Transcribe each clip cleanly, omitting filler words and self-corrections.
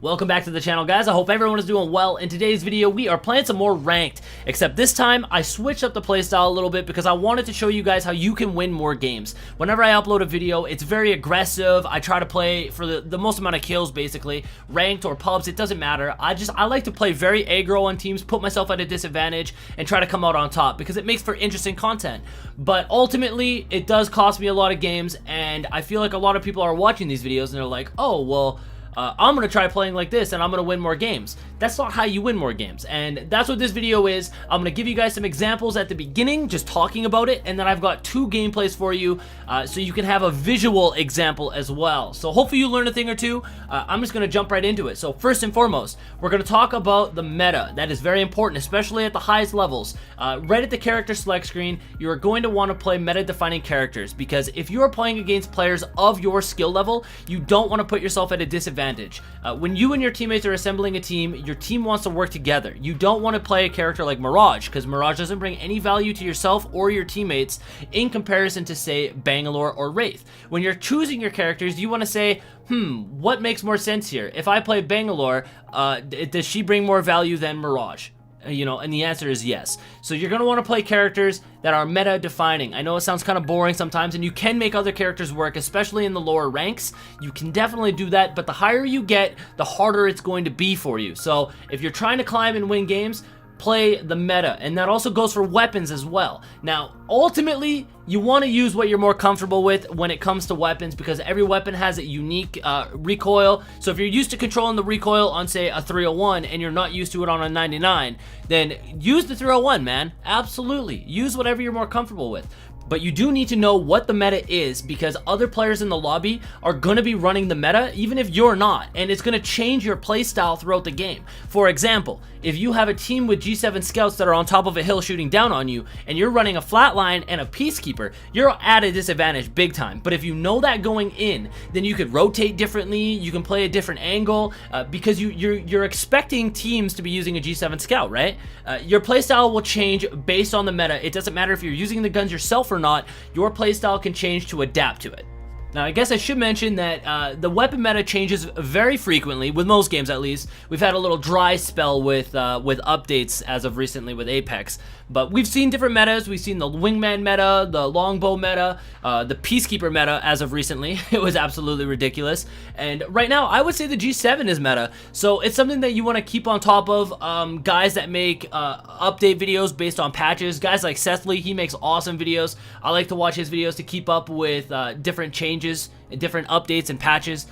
Welcome back to the channel, guys. I hope everyone is doing well. In today's video, we are playing some more ranked, except this time I switched up the playstyle a little bit because I wanted to show you guys how you can win more games. Whenever I upload a video, it's very aggressive. I try to play for the most amount of kills, basically. Ranked or pubs, it doesn't matter. I like to play very aggro on teams, put myself at a disadvantage, and try to come out on top because it makes for interesting content. But ultimately, it does cost me a lot of games, and I feel like a lot of people are watching these videos and they're like, oh, well, I'm going to try playing like this and I'm going to win more games. That's not how you win more games, and that's what this video is. I'm going to give you guys some examples at the beginning, just talking about it, and then I've got two gameplays for you so you can have a visual example as well. So hopefully you learn a thing or two. I'm just going to jump right into it. So first and foremost, we're going to talk about the meta. That is very important, especially at the highest levels. Right at the character select screen, you are going to want to play meta-defining characters, because if you are playing against players of your skill level, you don't want to put yourself at a disadvantage. When you and your teammates are assembling a team, your team wants to work together. You don't want to play a character like Mirage, because Mirage doesn't bring any value to yourself or your teammates in comparison to, say, Bangalore or Wraith. When you're choosing your characters, you want to say, what makes more sense here? If I play Bangalore, does she bring more value than Mirage? You know, and the answer is yes. So you're going to want to play characters that are meta defining. I know it sounds kind of boring sometimes, and you can make other characters work, especially in the lower ranks. You can definitely do that, but the higher you get, the harder it's going to be for you. So if you're trying to climb and win games, play the meta, and that also goes for weapons as well. Now, ultimately, you want to use what you're more comfortable with when it comes to weapons, because every weapon has a unique recoil. So if you're used to controlling the recoil on, say, a 301 and you're not used to it on a 99, then use the 301, man. Absolutely. Use whatever you're more comfortable with. But you do need to know what the meta is, because other players in the lobby are going to be running the meta even if you're not, and it's going to change your playstyle throughout the game. For example, if you have a team with G7 scouts that are on top of a hill shooting down on you, and you're running a flatline and a peacekeeper, you're at a disadvantage big time. But if you know that going in, then you could rotate differently, you can play a different angle, because you're expecting teams to be using a G7 scout, right? Your playstyle will change based on the meta. It doesn't matter if you're using the guns yourself or not, your playstyle can change to adapt to it. Now, I guess I should mention that the weapon meta changes very frequently, with most games at least. We've had a little dry spell with updates as of recently with Apex, but we've seen different metas. We've seen the wingman meta, the longbow meta, the peacekeeper meta as of recently. It was absolutely ridiculous, and right now I would say the G7 is meta, so it's something that you want to keep on top of. Guys that make update videos based on patches, guys like Sethley, he makes awesome videos. I like to watch his videos to keep up with different changes and different updates and patches.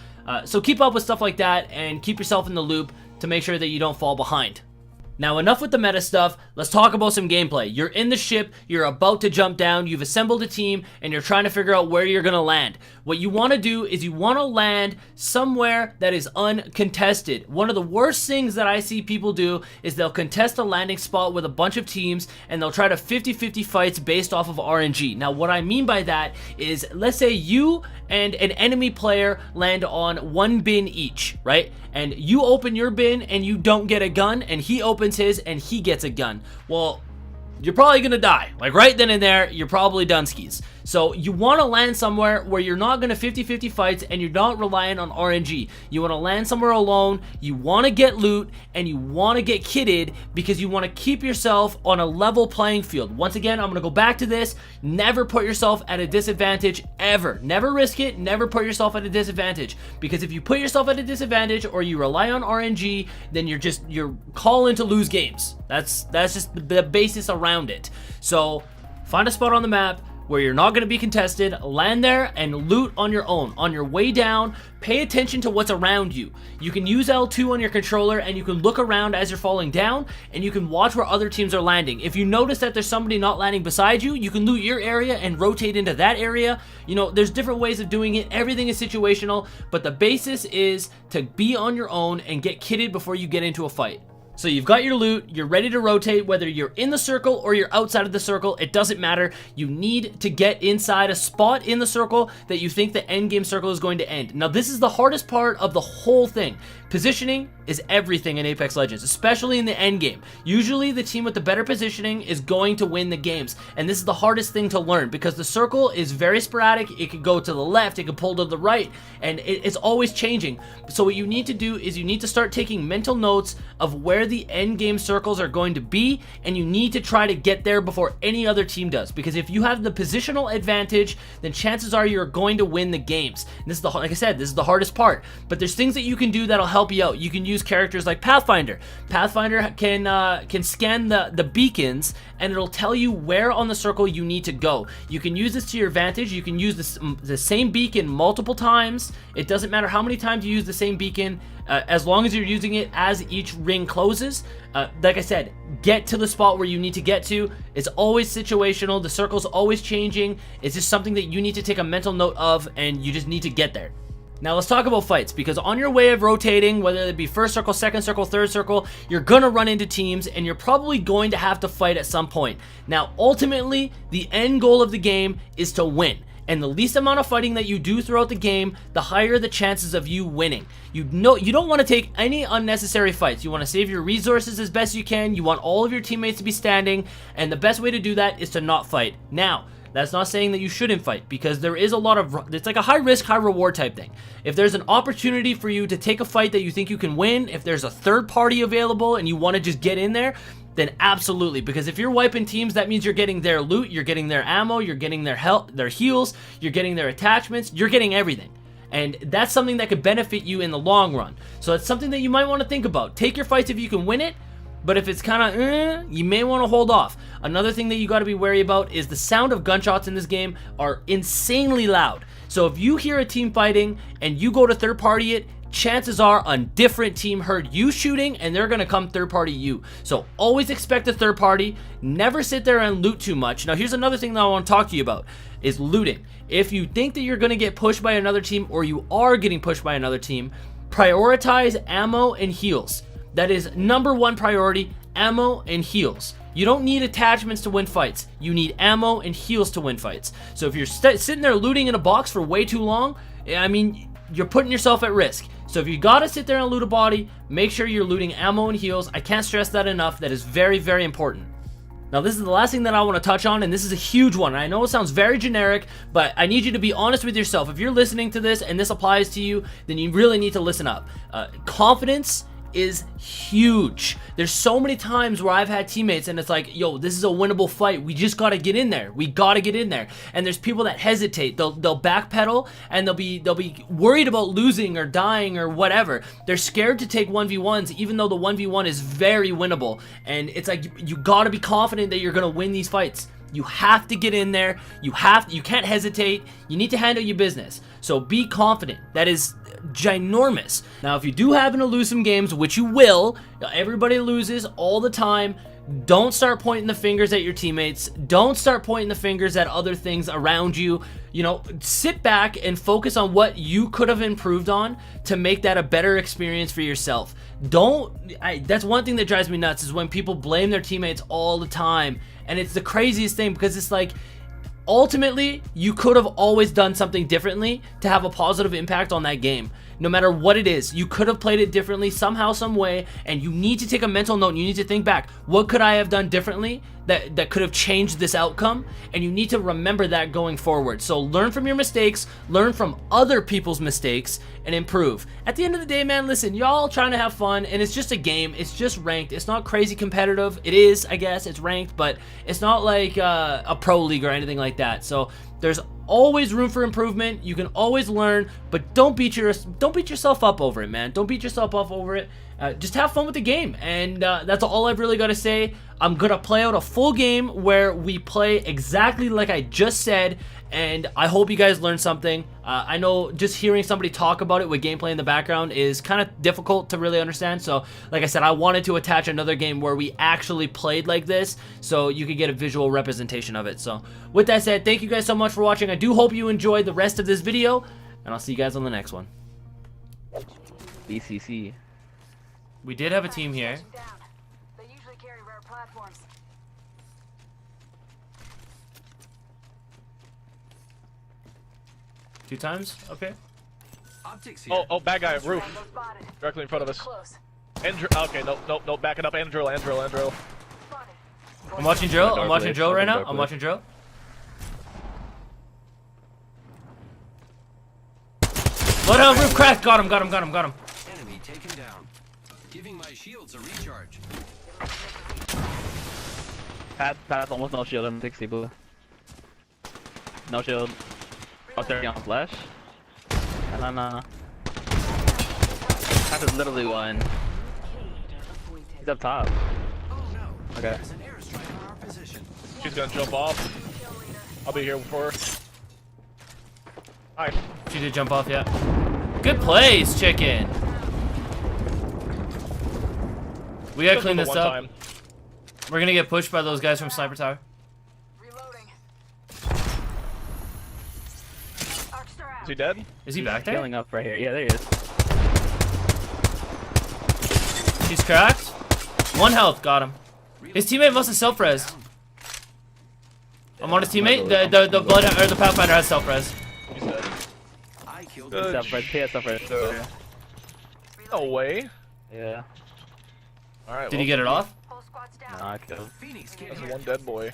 So keep up with stuff like that and keep yourself in the loop to make sure that you don't fall behind. Now, enough with the meta stuff, let's talk about some gameplay. You're in the ship, you're about to jump down, you've assembled a team, and you're trying to figure out where you're gonna land. What you wanna do is you wanna land somewhere that is uncontested. One of the worst things that I see people do is they'll contest a landing spot with a bunch of teams, and they'll try to 50-50 fights based off of RNG. Now, what I mean by that is, let's say you and an enemy player land on one bin each, right? And you open your bin and you don't get a gun, and he opens his and he gets a gun. Well, you're probably gonna die. Like right then and there, you're probably done skis. So you want to land somewhere where you're not going to 50-50 fights and you're not relying on RNG. You want to land somewhere alone, you want to get loot, and you want to get kitted, because you want to keep yourself on a level playing field. Once again, I'm going to go back to this. Never put yourself at a disadvantage, ever. Never risk it, never put yourself at a disadvantage. Because if you put yourself at a disadvantage or you rely on RNG, then you're calling to lose games. That's just the basis around it. So find a spot on the map where you're not going to be contested, land there, and loot on your own. On your way down, pay attention to what's around you. You can use L2 on your controller, and you can look around as you're falling down, and you can watch where other teams are landing. If you notice that there's somebody not landing beside you, you can loot your area and rotate into that area. You know, there's different ways of doing it. Everything is situational, but the basis is to be on your own and get kitted before you get into a fight. So you've got your loot, you're ready to rotate, whether you're in the circle or you're outside of the circle, it doesn't matter. You need to get inside a spot in the circle that you think the end game circle is going to end. Now, this is the hardest part of the whole thing, Positioning is everything in Apex Legends, especially in the end game. Usually the team with the better positioning is going to win the games, and this is the hardest thing to learn because the circle is very sporadic. It could go to the left, it could pull to the right, and it's always changing. So what you need to do is you need to start taking mental notes of where the end game circles are going to be, and you need to try to get there before any other team does, because if you have the positional advantage, then chances are you're going to win the games. And this is like I said, this is the hardest part, but there's things that you can do that'll help you out. You can use characters like Pathfinder. Pathfinder can scan the beacons, and it'll tell you where on the circle you need to go. You can use this to your advantage. You can use the same beacon multiple times. It doesn't matter how many times you use the same beacon, as long as you're using it as each ring closes. Like I said, get to the spot where you need to get to. It's always situational. The circle's always changing. It's just something that you need to take a mental note of, and you just need to get there. Now let's talk about fights, because on your way of rotating, whether it be first circle, second circle, third circle, you're gonna run into teams, and you're probably going to have to fight at some point. Now ultimately, the end goal of the game is to win, and the least amount of fighting that you do throughout the game, the higher the chances of you winning. You don't want to take any unnecessary fights. You want to save your resources as best you can. You want all of your teammates to be standing, and the best way to do that is to not fight. Now, that's not saying that you shouldn't fight, because there is a lot of, it's like a high risk, high reward type thing. If there's an opportunity for you to take a fight that you think you can win, if there's a third party available and you want to just get in there, then absolutely, because if you're wiping teams, that means you're getting their loot, you're getting their ammo, you're getting their health, their heals, you're getting their attachments, you're getting everything. And that's something that could benefit you in the long run. So it's something that you might want to think about. Take your fights if you can win it, but if it's kind of, you may want to hold off. Another thing that you got to be wary about is the sound of gunshots in this game are insanely loud. So if you hear a team fighting and you go to third party it, chances are a different team heard you shooting, and they're going to come third party you. So always expect a third party. Never sit there and loot too much. Now here's another thing that I want to talk to you about, is looting. If you think that you're going to get pushed by another team, or you are getting pushed by another team, prioritize ammo and heals. That is number one priority, ammo and heals. You don't need attachments to win fights. You need ammo and heals to win fights. So if you're sitting there looting in a box for way too long, I mean, you're putting yourself at risk. So if you gotta sit there and loot a body, make sure you're looting ammo and heals. I can't stress that enough. That is very, very important. Now this is the last thing that I want to touch on, and this is a huge one. I know it sounds very generic, but I need you to be honest with yourself. If you're listening to this and this applies to you, then you really need to listen up. Confidence is huge. There's so many times where I've had teammates and it's like, yo, this is a winnable fight. We just got to get in there. We got to get in there. And there's people that hesitate. They'll backpedal, and they'll be worried about losing or dying or whatever. They're scared to take 1v1s, even though the 1v1 is very winnable. And it's like, you got to be confident that you're going to win these fights. You have to get in there. You can't hesitate. You need to handle your business. So be confident. That is ginormous. Now, if you do happen to lose some games, which you will, everybody loses all the time, don't start pointing the fingers at your teammates. Don't start pointing the fingers at other things around you. You know, sit back and focus on what you could have improved on to make that a better experience for yourself. That's one thing that drives me nuts, is when people blame their teammates all the time. And it's the craziest thing, because it's like, ultimately, you could have always done something differently to have a positive impact on that game. No matter what it is, you could have played it differently somehow, some way, and you need to take a mental note. And you need to think back, what could I have done differently that could have changed this outcome? And you need to remember that going forward. So learn from your mistakes, learn from other people's mistakes, and improve. At the end of the day, man, listen, y'all trying to have fun, and it's just a game. It's just ranked. It's not crazy competitive. It is, I guess, it's ranked, but it's not like a pro league or anything like that. So there's always room for improvement. You can always learn, but don't beat yourself up over it, man. Don't beat yourself up over it. Just have fun with the game, and that's all I've really got to say. I'm gonna play out a full game where we play exactly like I just said, and I hope you guys learned something. I know just hearing somebody talk about it with gameplay in the background is kind of difficult to really understand, so like I said, I wanted to attach another game where we actually played like this so you could get a visual representation of it. So with that said, thank you guys so much for watching. I do hope you enjoyed the rest of this video, and I'll see you guys on the next one. BCC. We did have a team here. They usually carry rare platforms. Two times? Okay. Optics here. Oh, bad guy, roof. Rambo spotted. Directly in front of us. Close. Okay, nope, backing up, and drill. Spotted. I'm watching drill. Dark I'm watching blade, drill right now. dark I'm blade. watching drill. What up, roof cracked. Got him. Enemy taken down. Giving my shields a recharge. Pat almost no shield on 60 blue. No shield. Oh, 30 on flash. No. Pat is literally one. He's up top. Oh no. Okay. There's an airstrike on our position. She's gonna jump off. I'll be here for her. Alright. She did jump off, yeah. Good plays, chicken. We gotta Just clean for the this one up. time. We're gonna get pushed by those guys from Sniper Tower. Reloading. Arcstar out. Is he dead? Is he back there? Healing up right here. Yeah, there he is. He's cracked. 1 health, got him. His teammate must have self-resed. I'm on his teammate. The blood or the Pathfinder has self-res. He's dead. I killed Good. him. Self-res. He has self-res. No way. Yeah. Alright. Did he get it off? Whole squad's down. Nah, I killed. Phoenix can't That's hear. one dead boy.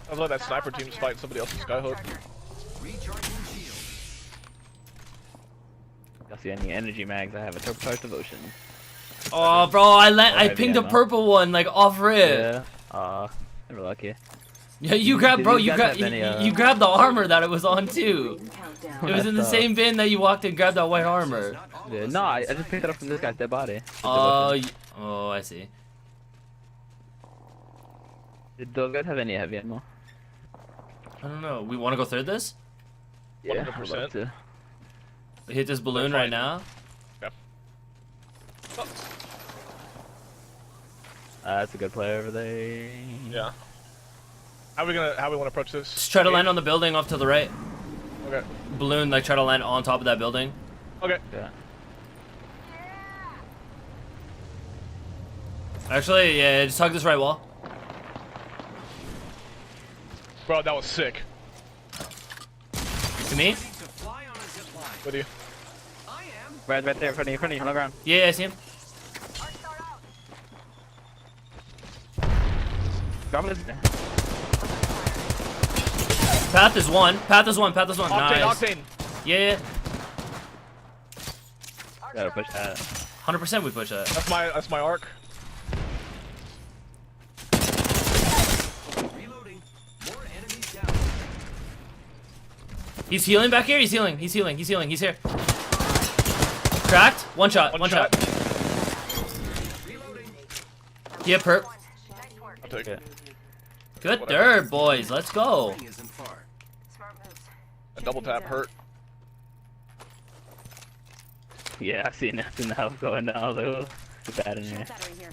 I was like that sniper team's fighting somebody else's skyhook. Recharging shield. Y'all see any energy mags? I have a turbocharged devotion. Oh, bro, I heavy pinged a ammo. purple one like off rip. Yeah. Never lucky. Yeah, you grabbed, bro. These You guys grabbed. have any, You grabbed the armor that it was on too. Countdown. It was in the That's tough. same bin that you walked in, grabbed that white armor. Not all Yeah, of us no, are I just picked it up from this guy's dead body. Oh, oh, I see. Did those guys have any heavy ammo? I don't know. We want to go through this? Yeah, I'd 100%. love to. We hit this balloon They're right fine. now. Oh, That's a good play over there. yeah. How we want to approach this? Just try to land on the building off to the right. Okay. Balloon, like try to land on top of that building. Okay. Yeah. Actually, yeah, just hug this right wall. Bro, that was sick. To me? to fly on a zip line. With you. I am. Right there, in front of you, on the ground. Yeah, I see him. Arcstar out. Grab it. Path is one. Octane, Nice. Octane. Yeah, Gotta push that. 100% we push that. That's my arc. Reloading. More enemies down. He's healing back here. He's healing. He's here. Cracked. One shot. Reloading. He had perp. Nice work. I'll take Yeah. it. Good Whatever. dirt, boys. Let's go. Ring isn't far. Smart moves. A double tap hurt. Yeah, I've seen the house going down. I was like, oh, it's bad in here. Battery here.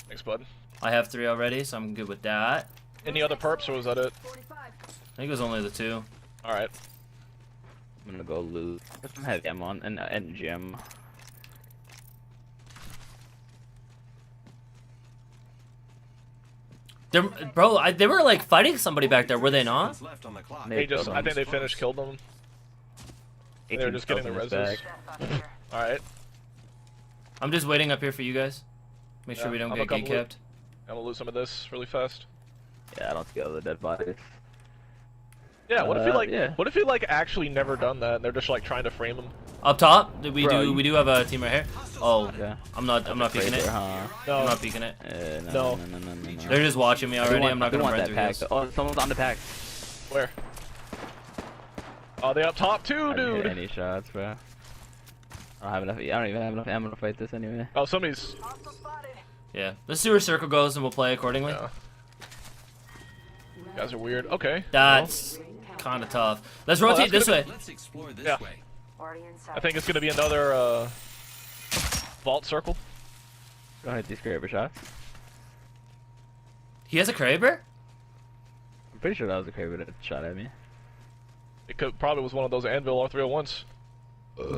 Thanks, bud. I have 3 already, so I'm good with that. Any other perps, or was that it? 45. I think it was only the 2. Alright. I'm gonna go loot. Put some heavy ammo on and gem. Bro, they were like fighting somebody back there, were they not? Seconds left on the clock. They- I think they finished, killed them. They were just getting the reses. Death up here. Alright. I'm just waiting up here for you guys. Make sure Yeah, we don't I'm get gonna gate come loot. kept. I'm gonna loot some of this really fast. Yeah, I don't see all the dead bodies. Yeah, what if you like? yeah. What if you like actually never done that? And they're just like trying to frame them. Up top, we Bro, do have a team right here. Oh, Okay. I'm not peeking it. Crater, huh? I'm No, not peeking it. No. No. They're just watching me already. I'm not gonna want run that through pack. this. Oh, someone's on the pack. where? Oh, they up top too, I didn't hit dude. any shots, bro. I don't even have enough ammo to fight this anyway. Oh, somebody's. Hostile spotted. Yeah, let's see where circle goes and we'll play accordingly. Yeah. You guys are weird. Okay. That's kind of tough. Let's rotate that's this way. Let's explore this Yeah. way. Already inside. I think it's gonna be another vault circle. Go ahead, these Kraber shots. He has a Kraber? I'm pretty sure that was a Kraber that shot at me. It could probably was one of those Anvil R301s.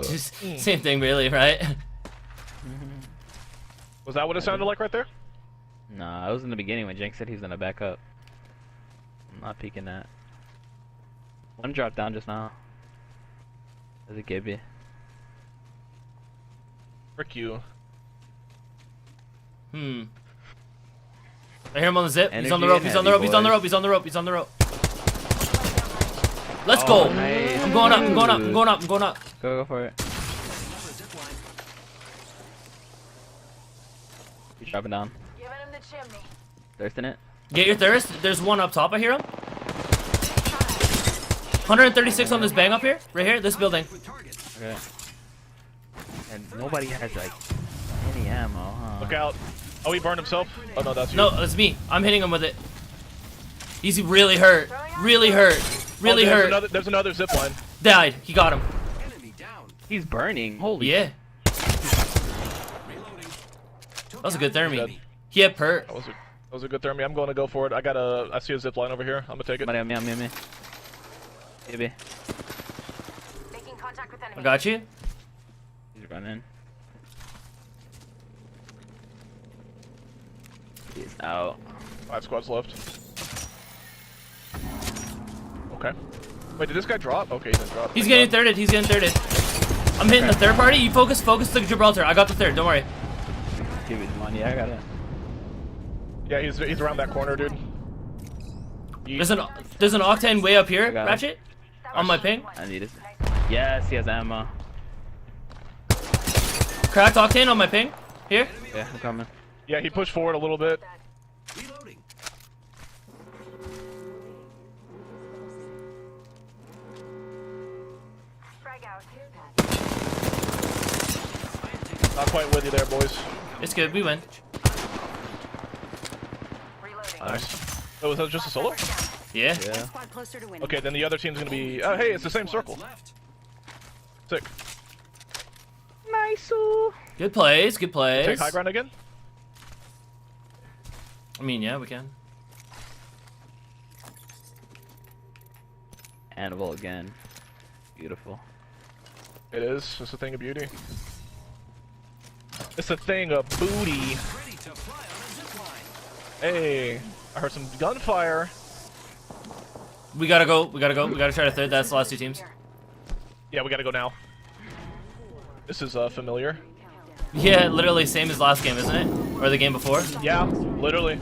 Just same thing, really, right? Was that what it sounded like right there? Nah, I was in the beginning when Jenk said he was gonna back up. I'm not peeking that. One dropped down just now. There's a Gibby. Frick you. I hear him on the zip. He's Energy on the rope. and He's on the rope. heavy, He's on the boys. rope. He's on the rope. He's on the rope. Let's Oh, go. nice. I'm going up. I'm going up. I'm going up. I'm going up. Go for it. Another zip line. He's dropping down. Giving him the chimney. Thirsting it. Get your thirst. There's one up top. I hear him. 136 on this bang up here. Right here. This building. With target. Okay. And nobody has like any ammo, huh? Look out. Oh, he burned himself. Oh no, that's you. No, it's me. I'm hitting him with it. He's really hurt. Really hurt. Really there's hurt. There's another zip line. Died. He got him. Enemy down. He's burning. Holy. Yeah. Reloading. That was a good thermie. Dead. He had pert. That was a good thermie. I'm going to go for it. I see a zip line over here. I'm gonna take it. Somebody on me. Maybe. Making contact with enemy. I got you. He's running. He's out. 5 squads left. Okay. Wait, did this guy drop? Okay, he didn't drop. He's Thank getting God. thirded. He's getting thirded. I'm hitting the third party. You focus to Gibraltar. I got the third. Don't worry. Give me the money. I got it. Yeah, he's around that corner, dude. There's an octane way up here, I got it. Ratchet. On my ping. I need it. Yes, he has ammo. Cracked octane on my ping. Here. Yeah, I'm coming. Yeah, he pushed forward a little bit. Reloading. Frag out. Not quite with you there, boys. It's good. We win. Reloading. Nice. Oh, was that just a solo? Yeah. Yeah. Squad closer to winning. Okay, then the other team's gonna be. Oh, hey, it's the same circle. Left. Sick. Nice. Good plays. Good plays. Take high ground again. I mean, yeah, we can. Animal again. Beautiful. It is. It's a thing of beauty. It's a thing of booty. Ready to fly on a zip line. Hey, I heard some gunfire. We gotta go. We gotta go. We gotta try to third. That's the last two teams. Yeah, we gotta go now. This is familiar. Yeah, literally same as last game, isn't it? Or the game before? Yeah, literally.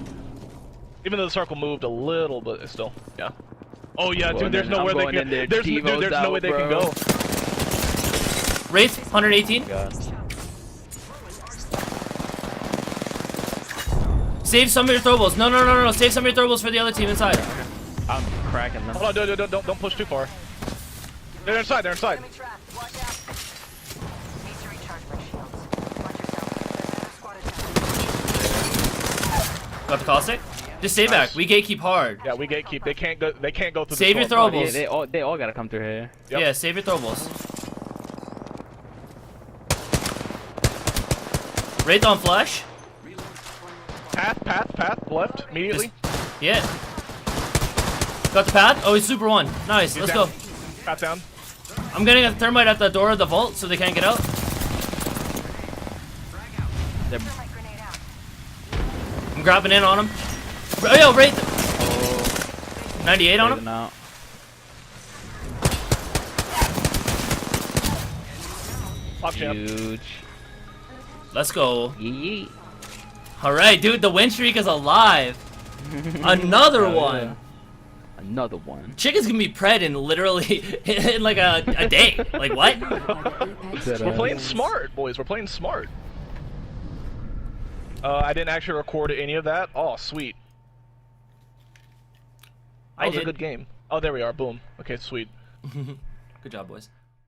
Even though the circle moved a little, but it's still, yeah. Oh yeah, Well, dude. There's then I'm nowhere they going can. in there. There's Devo's no way out, they can bro. go. Wraith, 118. God. Save some of your throwables. No. Save some of your throwables for the other team inside. I'm cracking them. Hold on, don't push too far. They're inside. They're inside. Enemy trap. Watch out. Need to recharge my shields. Watch yourself. There's another squad attack. Got the caustic. Just stay back. We gatekeep hard. Yeah, we gatekeep. They can't go. They can't go through. Save the your storm. throwables. Yeah, they all gotta come through here. Yep. Yeah, save your throwables. Wraith on flash. Path. Left immediately. Yeah. Got the path. Oh, he's super one. Nice. Let's go. Path down. I'm getting a thermite at the door of the vault so they can't get out. They're Thermite grenade out. I'm grabbing in on him. Oh, yo, Wraith. oh, 98 on him. fading out. Pop champ. Huge. Let's go. Yeet. All right, dude. The win streak is alive. Another Oh, one. yeah. Another one. Chicken's gonna be pred in literally in like a day. Like what? We're playing smart, boys. We're playing smart. I didn't actually record any of that. Oh, sweet. That I was a did. good game. Oh, there we are. Boom. Okay, sweet. Good job, boys.